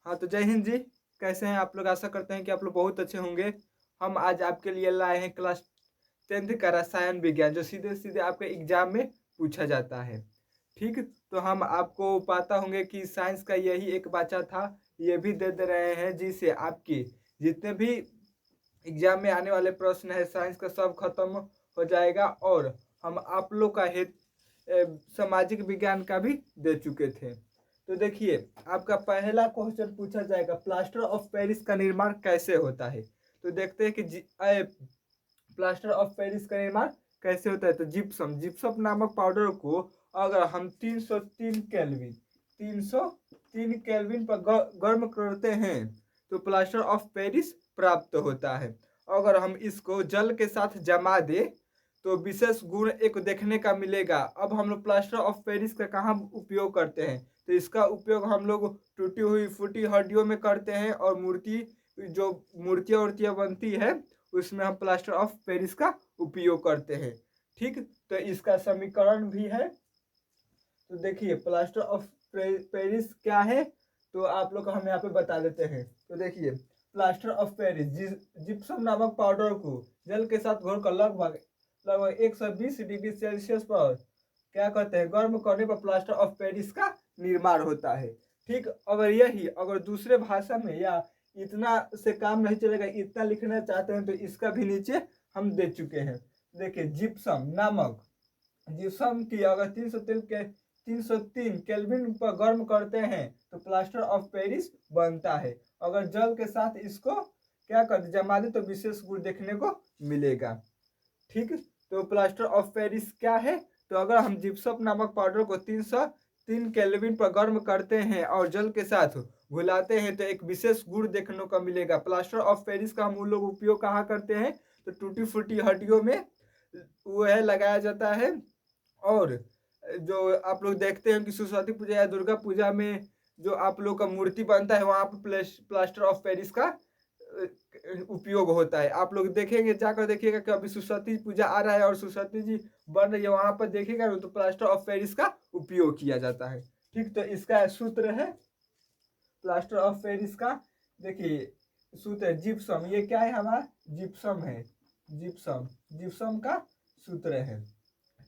हाँ तो जय हिंद जी। कैसे हैं आप लोग? आशा करते हैं कि आप लोग बहुत अच्छे होंगे। हम आज आपके लिए लाए हैं क्लास 10th का रसायन विज्ञान, जो सीधे सीधे आपके एग्जाम में पूछा जाता है। ठीक, तो हम आपको पता होंगे कि साइंस का यही एक बच्चा था, ये भी दे रहे हैं, जिससे आपके जितने भी एग्जाम में आने वाले प्रश्न है साइंस का सब खत्म हो जाएगा। और हम आप लोग का सामाजिक विज्ञान का भी दे चुके थे। तो देखिए, आपका पहला क्वेश्चन पूछा जाएगा, प्लास्टर ऑफ पेरिस का निर्माण कैसे होता है। तो देखते हैं कि प्लास्टर ऑफ पेरिस का निर्माण कैसे होता है। तो जिप्सम जिप्सम नामक पाउडर को अगर हम 303 केल्विन पर गर्म करते हैं तो प्लास्टर ऑफ पेरिस प्राप्त होता है। अगर हम इसको जल के साथ जमा दे तो विशेष गुण एक देखने का मिलेगा। अब हम लोग प्लास्टर ऑफ पेरिस का कहाँ उपयोग करते हैं? तो इसका उपयोग हम लोग टूटी हुई फूटी हड्डियों में करते हैं, और जो मूर्तियाँ बनती है उसमें हम प्लास्टर ऑफ पेरिस का उपयोग करते हैं। ठीक, तो इसका समीकरण भी है। तो देखिए, प्लास्टर ऑफ पेरिस क्या है, तो आप लोग हम यहाँ पे बता देते हैं। तो देखिए, प्लास्टर ऑफ पेरिस जिप्सम नामक पाउडर को जल के साथ घोलकर लगभग लगभग 120 डिग्री सेल्सियस पर क्या कहते हैं, गर्म करने पर प्लास्टर ऑफ पेरिस का निर्माण होता है। ठीक, अगर दूसरे भाषा में या इतना से काम नहीं चलेगा, इतना लिखना चाहते हैं तो इसका भी नीचे हम दे चुके हैं। देखिए, जिप्सम की अगर 303 केल्विन पर गर्म करते हैं तो प्लास्टर ऑफ पेरिस बनता है। अगर जल के साथ इसको क्या कर जमा दे तो विशेष गुण देखने को मिलेगा। ठीक, तो प्लास्टर ऑफ पेरिस क्या है? तो अगर हम जिप्सम नामक पाउडर को 303 केल्विन पर गर्म करते हैं और जल के साथ घुलाते हैं तो एक विशेष गुण देखने को मिलेगा। प्लास्टर ऑफ पेरिस का हम लोग उपयोग कहाँ करते हैं? तो टूटी फूटी हड्डियों में वो है लगाया जाता है। और जो आप लोग देखते हैं कि सरस्वती पूजा या दुर्गा पूजा में जो आप लोग का मूर्ति बनता है वहां पर प्लास्टर ऑफ पेरिस का उपयोग होता है। आप लोग देखेंगे, जाकर देखिएगा कि अभी सरस्वती पूजा आ रहा है और सरस्वती जी बन रही है, वहां पर देखिएगा तो प्लास्टर ऑफ पेरिस का उपयोग किया जाता है। ठीक, तो इसका सूत्र है प्लास्टर ऑफ पेरिस का। देखिए, सूत्र है जिप्सम, ये क्या है हमारा? जिप्सम है। जिप्सम का सूत्र है।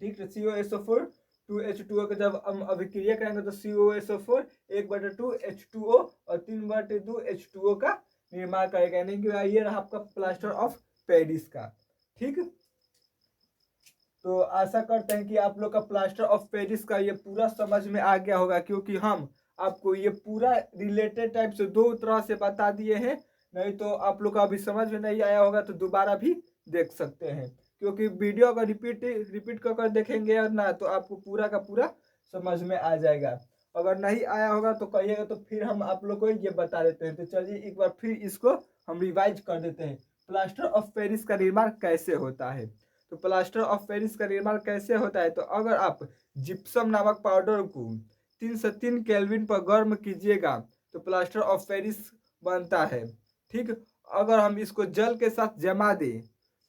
ठीक, तो COSO4 2H2O का जब हम अभिक्रिया करेंगे तो COSO4 1/2 H2O और 3/2 H2O का निर्माण करेगा, यानी कि ये रहा आपका प्लास्टर ऑफ पेरिस का। ठीक, तो आशा करते हैं कि आप लोग का प्लास्टर ऑफ पेरिस का ये पूरा समझ में आ गया होगा, क्योंकि हम आपको ये पूरा रिलेटेड टाइप से दो तरह से बता दिए हैं। नहीं तो आप लोग का अभी समझ में नहीं आया होगा तो दोबारा भी देख सकते हैं, क्योंकि वीडियो अगर रिपीट कर देखेंगे ना तो आपको पूरा का पूरा समझ में आ जाएगा। अगर नहीं आया होगा तो कहिएगा, तो फिर हम आप लोग को ये बता देते हैं। तो चलिए एक बार फिर इसको हम रिवाइज कर देते हैं। प्लास्टर ऑफ पेरिस का निर्माण कैसे होता है? तो प्लास्टर ऑफ पेरिस का निर्माण कैसे होता है? तो अगर आप जिप्सम नामक पाउडर को 303 केल्विन पर गर्म कीजिएगा तो प्लास्टर ऑफ पेरिस बनता है। ठीक, अगर हम इसको जल के साथ जमा दें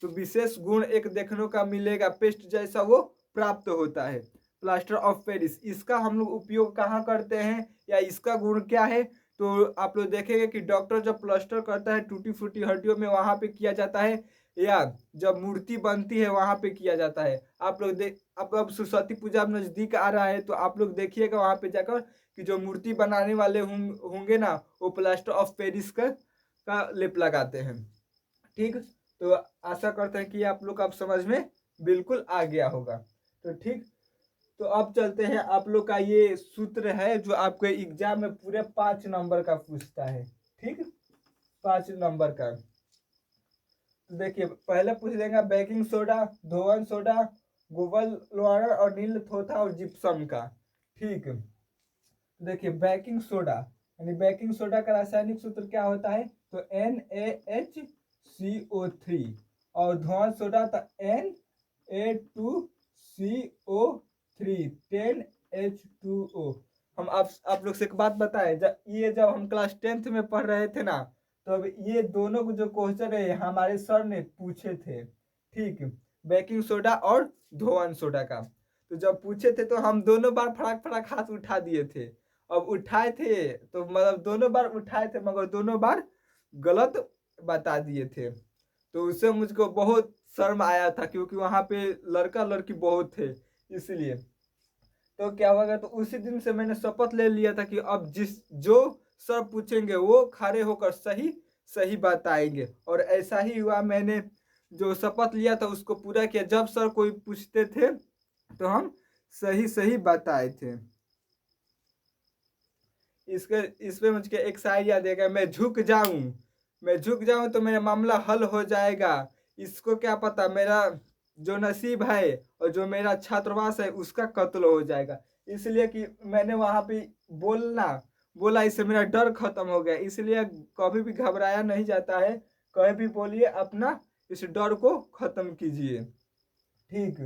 तो विशेष गुण एक देखने का मिलेगा, पेस्ट जैसा वो प्राप्त होता है। प्लास्टर ऑफ पेरिस, इसका हम लोग उपयोग कहाँ करते हैं या इसका गुण क्या है? तो आप लोग देखेंगे कि डॉक्टर जब प्लास्टर करता है टूटी फूटी हड्डियों में वहां पे किया जाता है, या जब मूर्ति बनती है वहां पे किया जाता है। आप लोग देख, अब सरस्वती पूजा नजदीक आ रहा है तो आप लोग देखिएगा वहां पे जाकर कि जो मूर्ति बनाने वाले होंगे ना, वो प्लास्टर ऑफ पेरिस का लेप लगाते हैं। ठीक, तो आशा करते हैं कि आप लोग आप समझ में बिल्कुल आ गया होगा। तो ठीक, तो अब चलते हैं, आप लोग का ये सूत्र है जो आपके एग्जाम में पूरे 5 नंबर का पूछता है। ठीक, 5 नंबर का। तो देखिए, पहले पूछ देंगे बेकिंग सोडा, धोवन सोडा, गोबल लोअर और नील थोथा और जिप्सम का। ठीक, देखिए बेकिंग सोडा, यानी बेकिंग सोडा का रासायनिक सूत्र क्या होता है? तो NaHCO3। और धोवन सोडा था Na2CO3 10H2O। हम आप लोग से एक बात बताएं, जब हम क्लास 10th में पढ़ रहे थे ना, तो अब ये दोनों जो क्वेश्चन है हमारे सर ने पूछे थे। ठीक, बेकिंग सोडा और धोवन सोडा का। तो जब पूछे थे तो हम दोनों बार फटाक फटाक हाथ उठा दिए थे। अब उठाए थे तो मतलब दोनों बार उठाए थे मगर दोनों बार गलत बता दिए थे। तो उससे मुझको बहुत शर्म आया था क्योंकि वहां पे लड़का लड़की बहुत थे इसलिए। तो क्या होगा, तो उसी दिन से मैंने शपथ ले लिया था कि अब जिस जो सर पूछेंगे वो खड़े होकर सही सही बताएंगे। और ऐसा ही हुआ, मैंने जो शपथ लिया था उसको पूरा किया। जब सर कोई पूछते थे तो हम सही सही बताए थे। इसके इस पे मुझे एक शायरी याद है, मैं झुक जाऊं तो मेरा मामला हल हो जाएगा। इसको क्या पता मेरा जो नसीब है और जो मेरा छात्रावास है उसका कत्ल हो जाएगा। इसलिए कि मैंने वहां पे बोलना बोला, इससे मेरा डर खत्म हो गया। इसलिए कभी भी घबराया नहीं जाता है, कभी भी बोलिए, अपना इस डर को खत्म कीजिए। ठीक।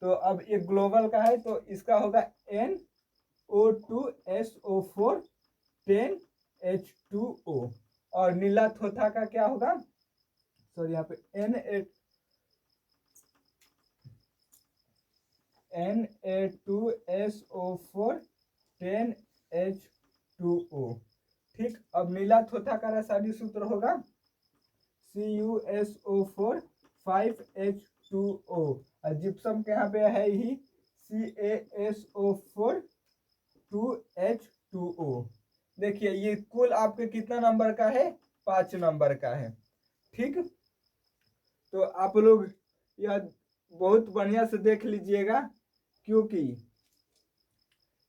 तो अब एक ग्लोबल का है तो इसका होगा NO2SO4 10H2O। और नीला थोथा का क्या होगा, सॉरी यहाँ पे Na2SO4 10H2O। ठीक। अब नीला थोथा का रासायनिक सूत्र होगा CuSO4 5H2O। और जिप्सम के यहाँ पे है ही CaSO4 2H2O। देखिए ये कुल आपके कितना नंबर का है, 5 नंबर का है। ठीक। तो आप लोग यह बहुत बढ़िया से देख लीजिएगा क्योंकि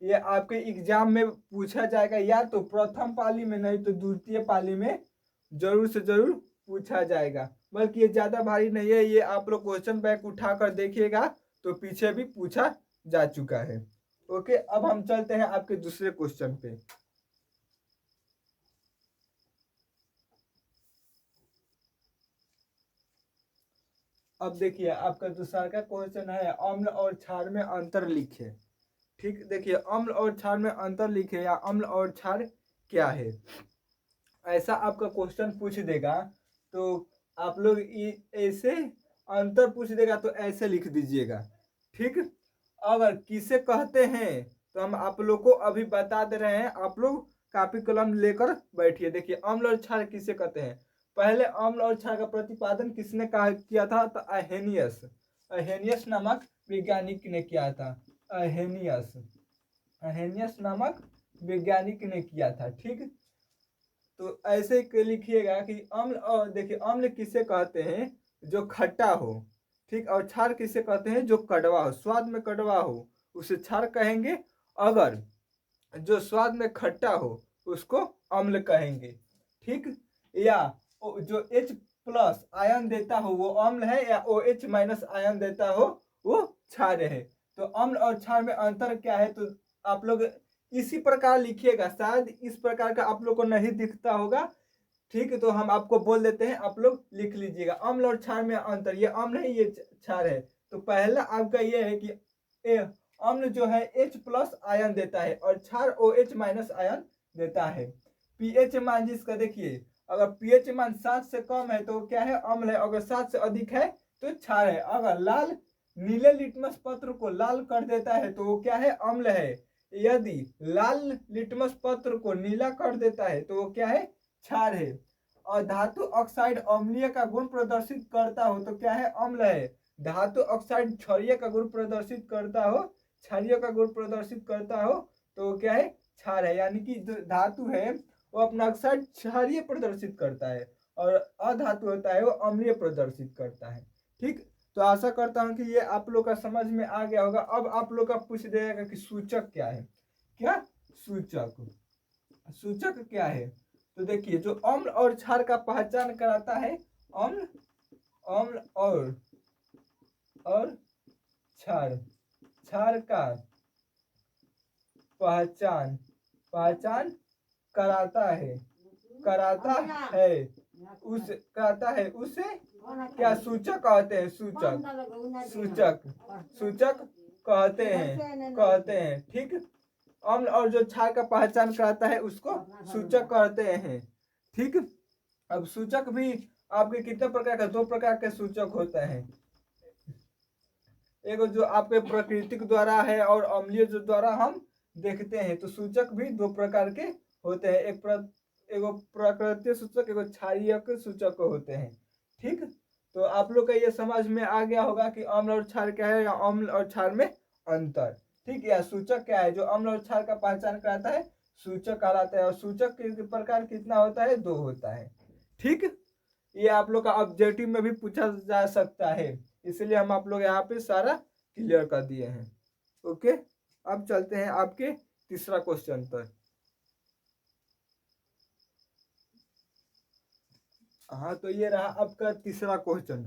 ये आपके एग्जाम में पूछा जाएगा, या तो प्रथम पाली में नहीं तो द्वितीय पाली में जरूर से जरूर पूछा जाएगा। बल्कि ये ज्यादा भारी नहीं है, ये आप लोग क्वेश्चन बैंक उठाकर देखिएगा तो पीछे भी पूछा जा चुका है। ओके, अब हम चलते हैं आपके दूसरे क्वेश्चन पे। अब देखिए आपका दूसरा का क्वेश्चन है, अम्ल और क्षार में अंतर लिखे। ठीक। देखिए अम्ल और क्षार में अंतर लिखे या अम्ल और क्षार क्या है, ऐसा आपका क्वेश्चन पूछ देगा। तो आप लोग ऐसे अंतर पूछ देगा तो ऐसे लिख दीजिएगा। ठीक। अगर किसे कहते हैं तो हम आप लोग को अभी बता दे रहे हैं, आप लोग कापी कलम लेकर बैठिए। देखिए अम्ल और क्षार किसे कहते हैं। पहले अम्ल और क्षार का प्रतिपादन किसने कहा किया था, तो अहेनियस नामक वैज्ञानिक ने किया था। अहेनियस नामक वैज्ञानिक ने किया था। ठीक। तो ऐसे लिखिएगा कि अम्ल, और देखिए अम्ल किसे कहते हैं, जो खट्टा हो। ठीक। और क्षार किसे कहते हैं, जो कड़वा हो, स्वाद में कड़वा हो उसे क्षार कहेंगे। अगर जो स्वाद में खट्टा हो उसको अम्ल कहेंगे। ठीक। या जो H+ आयन देता हो वो अम्ल है, या OH- आयन देता हो वो क्षार है। तो अम्ल और क्षार में अंतर क्या है, तो आप लोग इसी प्रकार लिखिएगा। शायद इस प्रकार का आप लोग को नहीं दिखता होगा। ठीक है, तो हम आपको बोल देते हैं, आप लोग लिख लीजिएगा। अम्ल और क्षार में अंतर, ये अम्ल है ये क्षार है। तो पहला आपका ये है कि अम्ल जो है H+ आयन देता है और क्षार OH- आयन देता है। पीएच मान जिसका देखिए, अगर पीएच मान 7 से कम है तो क्या है, अम्ल है। अगर 7 से अधिक है तो क्षार है। अगर लाल नीले लिटमस पत्र को लाल कर देता है तो वो क्या है, अम्ल है। यदि लाल लिटमस पत्र को नीला कर देता है तो वो क्या है, क्षार है। और धातु ऑक्साइड अम्लीय का गुण प्रदर्शित करता हो तो क्या है, अम्ल है। धातु ऑक्साइड क्षारीय का गुण प्रदर्शित करता हो तो क्या है, क्षार है। यानी कि जो धातु है वो अपना ऑक्साइड क्षारीय प्रदर्शित करता है और अधातु होता है वो अम्लीय प्रदर्शित करता है। ठीक। तो आशा करता हूं कि ये आप लोग का समझ में आ गया होगा। अब आप लोग का पूछ देगा कि सूचक क्या है। क्या सूचक, सूचक क्या है, तो देखिए जो अम्ल और क्षार का पहचान कराता है, अम्ल अम्ल और क्षार का पहचान कराता है उसे क्या सूचक कहते हैं, सूचक कहते हैं। ठीक। अम्ल और जो क्षार का पहचान कराता है उसको सूचक कहते हैं। ठीक। अब सूचक भी आपके कितने प्रकार का, 2 प्रकार के सूचक होते हैं। एक जो आपके प्राकृतिक द्वारा है और अम्लीय जो द्वारा हम देखते हैं तो सूचक भी दो प्रकार के होते हैं, एगो प्राकृतिक सूचक, एगो क्षारीय सूचक होते हैं। ठीक, तो आप लोग का ये समझ में आ गया होगा कि अम्ल और क्षार क्या है, या अम्ल और क्षार में अंतर। ठीक, या सूचक क्या है जो अम्ल और क्षार का पहचान कराता है, सूचक कहलाता है। और सूचक के प्रकार कितना होता है, दो होता है। ठीक, ये आप लोग का ऑब्जेक्टिव में भी पूछा जा सकता है, इसलिए हम आप लोग यहाँ पे सारा क्लियर कर दिए हैं। ओके, अब चलते हैं आपके तीसरा क्वेश्चन पर। हाँ, तो ये रहा आपका तीसरा क्वेश्चन।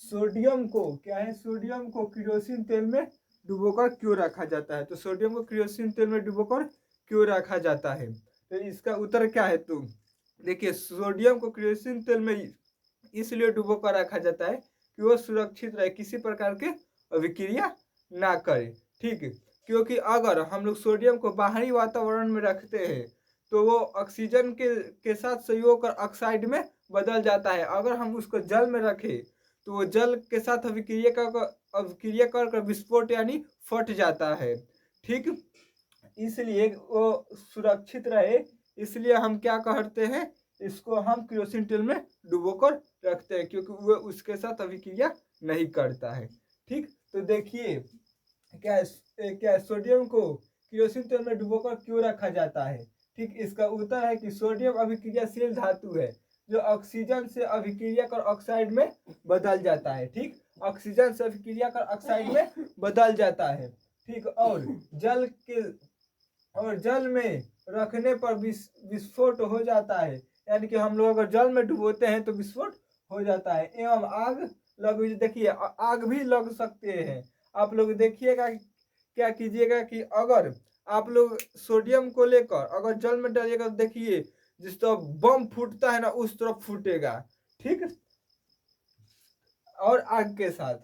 सोडियम को क्या है, सोडियम को केरोसिन तेल में डुबोकर क्यों रखा जाता है? तो सोडियम को केरोसिन तेल में डुबोकर क्यों रखा जाता है, तो इसका उत्तर क्या है? तो देखिए, सोडियम को केरोसिन तेल में इसलिए डुबोकर रखा जाता है कि वो सुरक्षित रहे, किसी प्रकार के अभिक्रिया ना करे। ठीक है, क्योंकि अगर हम लोग सोडियम को बाहरी वातावरण में रखते हैं तो वो ऑक्सीजन के साथ संयोग कर ऑक्साइड में बदल जाता है। अगर हम उसको जल में रखें तो वो जल के साथ अभिक्रिया कर विस्फोट यानी फट जाता है। ठीक, इसलिए वो सुरक्षित रहे, इसलिए हम क्या करते हैं, इसको हम केरोसिन तेल में डुबोकर रखते हैं, क्योंकि वो उसके साथ अभिक्रिया नहीं करता है। ठीक, तो देखिए क्या सोडियम को केरोसिन तेल में डुबोकर क्यों रखा जाता है? ठीक, इसका उत्तर है कि सोडियम अभिक्रियाशील धातु है जो ऑक्सीजन से अभिक्रिया कर ऑक्साइड में बदल जाता है। ठीक, ऑक्सीजन से अभिक्रिया कर ऑक्साइड में बदल जाता है। ठीक, और जल में रखने पर विस्फोट हो जाता है, यानी कि हम लोग अगर जल में डुबोते हैं तो विस्फोट हो जाता है। एवं आग देखिए आग भी लग सकते हैं। आप लोग देखिएगा, क्या कीजिएगा कि अगर आप लोग सोडियम को लेकर अगर जल में डालिएगा तो देखिए जिस तरफ बम फूटता है ना उस तरफ फूटेगा। ठीक, और आग के साथ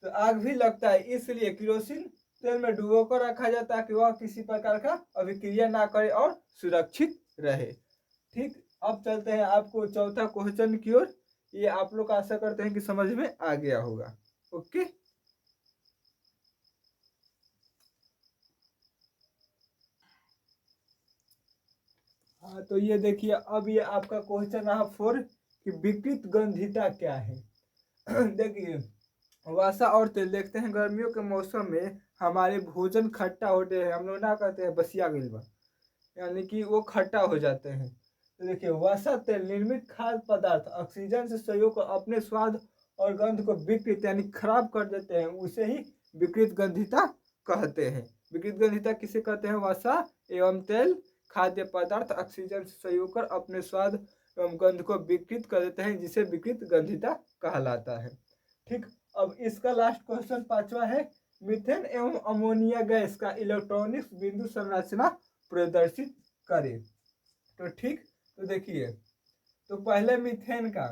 तो आग भी लगता है, इसलिए केरोसिन तेल में डुबो कर रखा जाता है कि वह किसी प्रकार का अभिक्रिया ना करे और सुरक्षित रहे। ठीक, अब चलते हैं आपको चौथा क्वेश्चन की ओर। ये आप लोग आशा करते हैं कि समझ में आ गया होगा। ओके, हाँ, तो ये देखिए, अब ये आपका क्वेश्चन रहा 4 कि विकृत गंधिता क्या है। देखिए, वसा और तेल देखते हैं गर्मियों के मौसम में हमारे भोजन खट्टा होते हैं, हम लोग ना कहते हैं बसिया गिलबा, यानी कि वो खट्टा हो जाते हैं। तो देखिए, वसा तेल निर्मित खाद्य पदार्थ ऑक्सीजन से सहयोग कर अपने स्वाद और गंध को विकृत यानी खराब कर देते हैं, उसे ही विकृत गंधिता कहते हैं। विकृत गंधिता किसे कहते हैं? वसा एवं तेल खाद्य पदार्थ ऑक्सीजन से सहयोग कर अपने स्वाद एवं गंध को विकृत कर देते हैं, जिसे विकृत गंधिता कहलाता है। ठीक, अब इसका लास्ट क्वेश्चन पांचवा है, मीथेन एवं अमोनिया गैस का इलेक्ट्रॉनिक्स बिंदु संरचना प्रदर्शित करें। तो ठीक, तो देखिए, तो पहले मीथेन का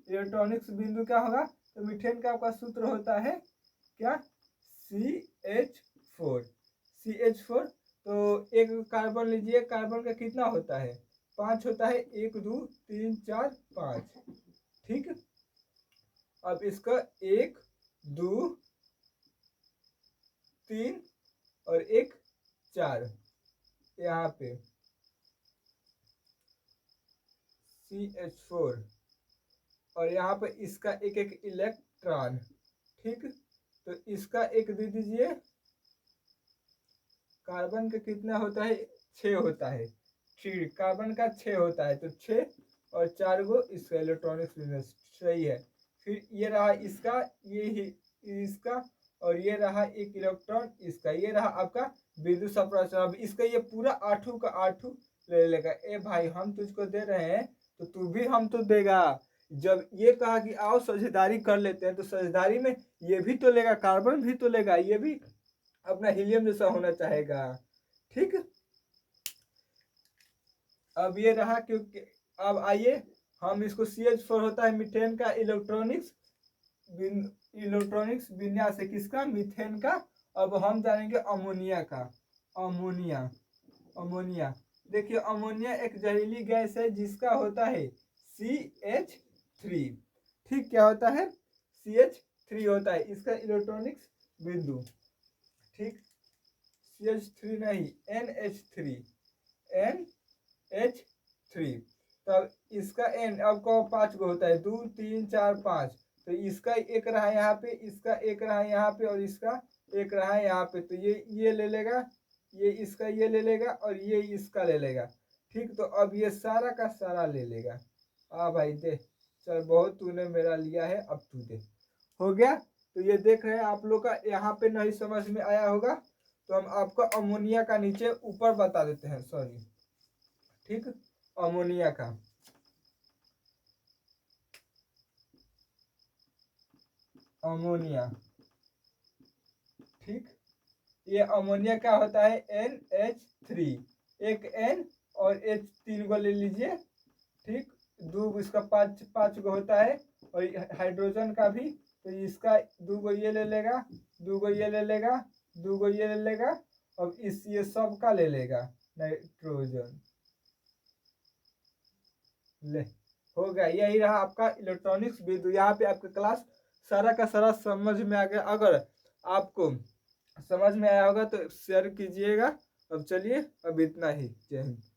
इलेक्ट्रॉनिक्स बिंदु क्या होगा? तो मीथेन का आपका सूत्र होता है क्या? CH4। CH4, तो एक कार्बन लीजिए, कार्बन का कितना होता है? 5 होता है, 1 2 3 4 5। ठीक, अब इसका 1 2 3 और 1 4 यहाँ पे CH4, और यहाँ पे इसका एक एक इलेक्ट्रॉन। ठीक, तो इसका एक दे दीजिए, कार्बन का कितना होता है? 6 होता है। 3 कार्बन का 6 होता है, तो 6 और 4 गो इसका इलेक्ट्रॉनिक्स बिजनेस सही है। फिर ये रहा इसका, ये ही इसका, और ये रहा एक इलेक्ट्रॉन इसका, ये रहा आपका विद्युत संरचना। अब इसका ये पूरा 8 का 8 ले लेगा। ए भाई, हम तुझको दे रहे हैं तो तू भी हम तो देगा। जब ये कहा कि आओ साझेदारी कर लेते हैं, तो साझेदारी में ये भी तो लेगा, कार्बन भी तो लेगा, ये भी अपना हीलियम जैसा होना चाहेगा। ठीक, अब ये रहा, क्योंकि अब आइए हम इसको CH4 होता है मीथेन का इलेक्ट्रॉनिक्स विन्यास है किसका? मीथेन का। अब हम जानेंगे अमोनिया का। अमोनिया देखिए, अमोनिया एक जहरीली गैस है जिसका होता है CH3। ठीक, क्या होता है? CH3 होता है इसका इलेक्ट्रॉनिक्स बिंदु। ठीक, CH3 नहीं, NH3, NH3। तब इसका N अब को 5 गो होता है, 2 3 4 5। तो इसका एक रहा यहाँ पे, इसका एक रहा यहाँ पे, और इसका एक रहा यहाँ पे। तो ये ले लेगा, ये इसका ये ले लेगा, और ये इसका ले लेगा। ठीक, तो अब ये सारा का सारा ले लेगा। भाई दे, चल बहुत तूने मेरा लिया है, अब तू दे। हो गया। तो ये देख रहे हैं आप लोग का यहाँ पे नहीं समझ में आया होगा, तो हम आपको अमोनिया का नीचे ऊपर बता देते हैं, सॉरी। ठीक, अमोनिया का अमोनिया। ठीक, ये अमोनिया क्या होता है, NH3, एक N और H 3 को ले लीजिए। ठीक, दो इसका 5 गो होता है, और हाइड्रोजन का भी। तो इसका 2 गो ये ले लेगा, 2 गो ये ले लेगा, 2 गो ये ले लेगा, और ये सब का ले लेगा नाइट्रोजन। ले, हो गया। यही रहा आपका इलेक्ट्रॉनिक्स विद्युत। यहाँ पे आपका क्लास सारा का सारा समझ में आ गया। अगर आपको समझ में आया होगा तो शेयर कीजिएगा। अब चलिए, अब इतना ही। जय हिंद।